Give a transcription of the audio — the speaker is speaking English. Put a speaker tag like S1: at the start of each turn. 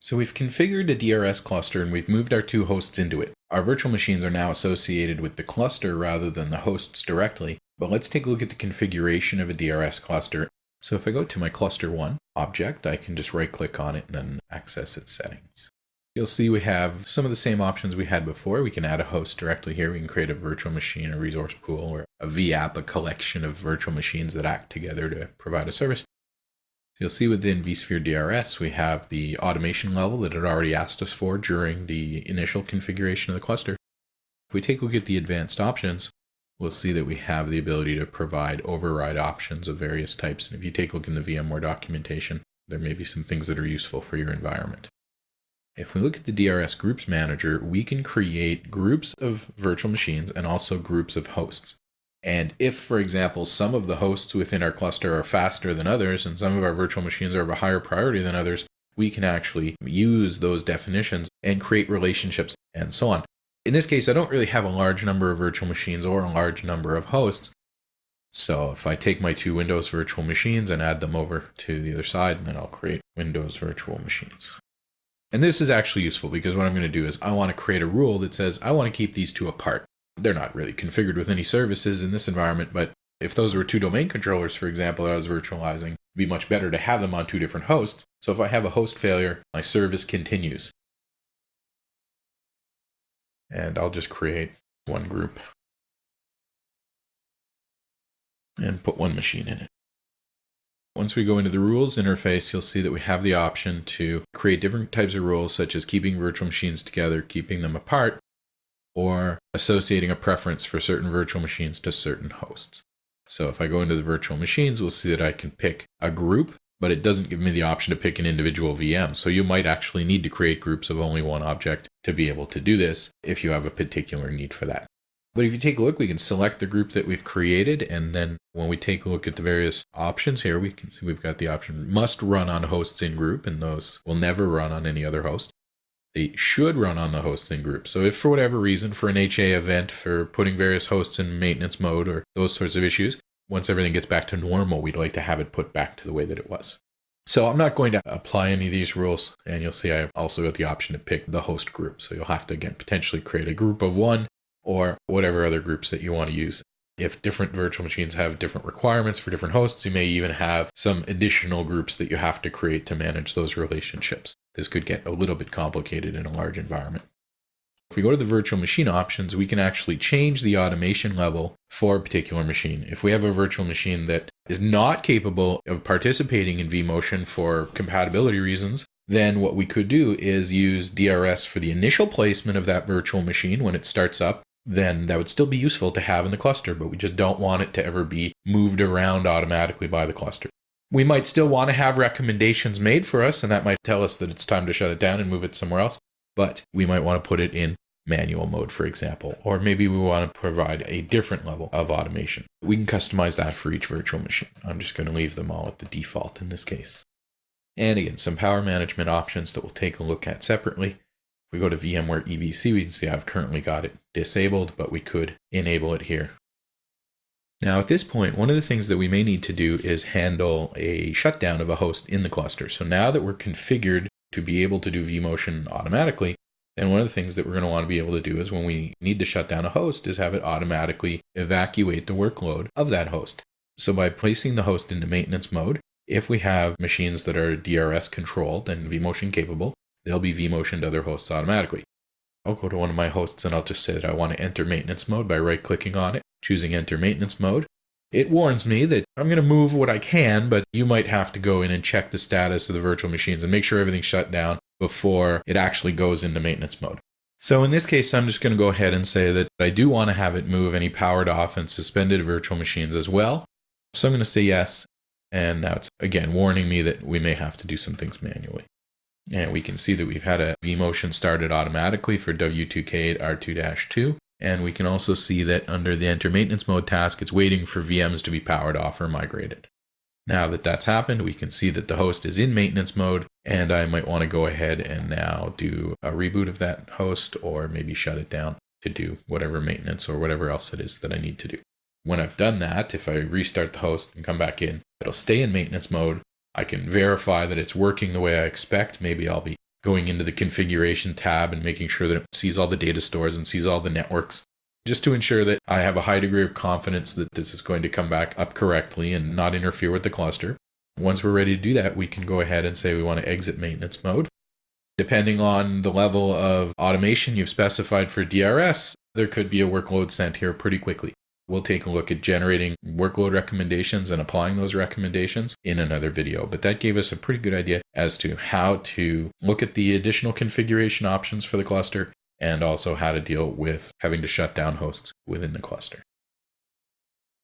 S1: So we've configured a DRS cluster and we've moved our two hosts into it. Our virtual machines are now associated with the cluster rather than the hosts directly, but let's take a look at the configuration of a DRS cluster. So if I go to my cluster 1 object, I can just right click on it and then access its settings. You'll see we have some of the same options we had before. We can add a host directly here. We can create a virtual machine, a resource pool, or a VApp, a collection of virtual machines that act together to provide a service. You'll see within vSphere DRS, we have the automation level that it already asked us for during the initial configuration of the cluster. If we take a look at the advanced options, we'll see that we have the ability to provide override options of various types. And if you take a look in the VMware documentation, there may be some things that are useful for your environment. If we look at the DRS Groups Manager, we can create groups of virtual machines and also groups of hosts. And if, for example, some of the hosts within our cluster are faster than others, and some of our virtual machines are of a higher priority than others, we can actually use those definitions and create relationships and so on. In this case, I don't really have a large number of virtual machines or a large number of hosts. So if I take my two Windows virtual machines and add them over to the other side, then I'll create Windows virtual machines. And this is actually useful because what I'm going to do is I want to create a rule that says I want to keep these two apart. They're not really configured with any services in this environment, but if those were two domain controllers, for example, that I was virtualizing, it'd be much better to have them on two different hosts. So if I have a host failure, my service continues. And I'll just create one group and put one machine in it. Once we go into the rules interface, you'll see that we have the option to create different types of rules, such as keeping virtual machines together, keeping them apart, or associating a preference for certain virtual machines to certain hosts. So if I go into the virtual machines, we'll see that I can pick a group, but it doesn't give me the option to pick an individual VM. So you might actually need to create groups of only one object to be able to do this if you have a particular need for that. But if you take a look, we can select the group that we've created, and then when we take a look at the various options here, we can see we've got the option must run on hosts in group, and those will never run on any other host. They should run on the host in group. So if for whatever reason, for an HA event, for putting various hosts in maintenance mode or those sorts of issues, once everything gets back to normal, we'd like to have it put back to the way that it was. So I'm not going to apply any of these rules, and you'll see I've also got the option to pick the host group. So you'll have to, again, potentially create a group of one or whatever other groups that you want to use. If different virtual machines have different requirements for different hosts, you may even have some additional groups that you have to create to manage those relationships. This could get a little bit complicated in a large environment. If we go to the virtual machine options, we can actually change the automation level for a particular machine. If we have a virtual machine that is not capable of participating in vMotion for compatibility reasons, then what we could do is use DRS for the initial placement of that virtual machine when it starts up. Then that would still be useful to have in the cluster, but we just don't want it to ever be moved around automatically by the cluster. We might still want to have recommendations made for us, and that might tell us that it's time to shut it down and move it somewhere else. But we might want to put it in manual mode, for example, or maybe we want to provide a different level of automation. We can customize that for each virtual machine. I'm just going to leave them all at the default in this case. And again, some power management options that we'll take a look at separately. If we go to VMware EVC, we can see I've currently got it disabled, but we could enable it here. Now at this point, one of the things that we may need to do is handle a shutdown of a host in the cluster. So now that we're configured to be able to do vMotion automatically, then one of the things that we're going to want to be able to do is when we need to shut down a host is have it automatically evacuate the workload of that host. So by placing the host into maintenance mode, if we have machines that are DRS controlled and vMotion capable, they'll be vMotioned to other hosts automatically. I'll go to one of my hosts and I'll just say that I want to enter maintenance mode by right-clicking on it, choosing enter maintenance mode. It warns me that I'm going to move what I can, but you might have to go in and check the status of the virtual machines and make sure everything's shut down before it actually goes into maintenance mode. So in this case, I'm just going to go ahead and say that I do want to have it move any powered off and suspended virtual machines as well. So I'm going to say yes. And now it's, again, warning me that we may have to do some things manually. And we can see that we've had a vMotion started automatically for W2K8 R2-2. And we can also see that under the Enter Maintenance Mode task, it's waiting for VMs to be powered off or migrated. Now that that's happened, we can see that the host is in maintenance mode, and I might want to go ahead and now do a reboot of that host or maybe shut it down to do whatever maintenance or whatever else it is that I need to do. When I've done that, if I restart the host and come back in, it'll stay in maintenance mode. I can verify that it's working the way I expect. Maybe I'll be going into the configuration tab and making sure that it sees all the data stores and sees all the networks, just to ensure that I have a high degree of confidence that this is going to come back up correctly and not interfere with the cluster. Once we're ready to do that, we can go ahead and say we want to exit maintenance mode. Depending on the level of automation you've specified for DRS, there could be a workload sent here pretty quickly. We'll take a look at generating workload recommendations and applying those recommendations in another video, but that gave us a pretty good idea as to how to look at the additional configuration options for the cluster and also how to deal with having to shut down hosts within the cluster.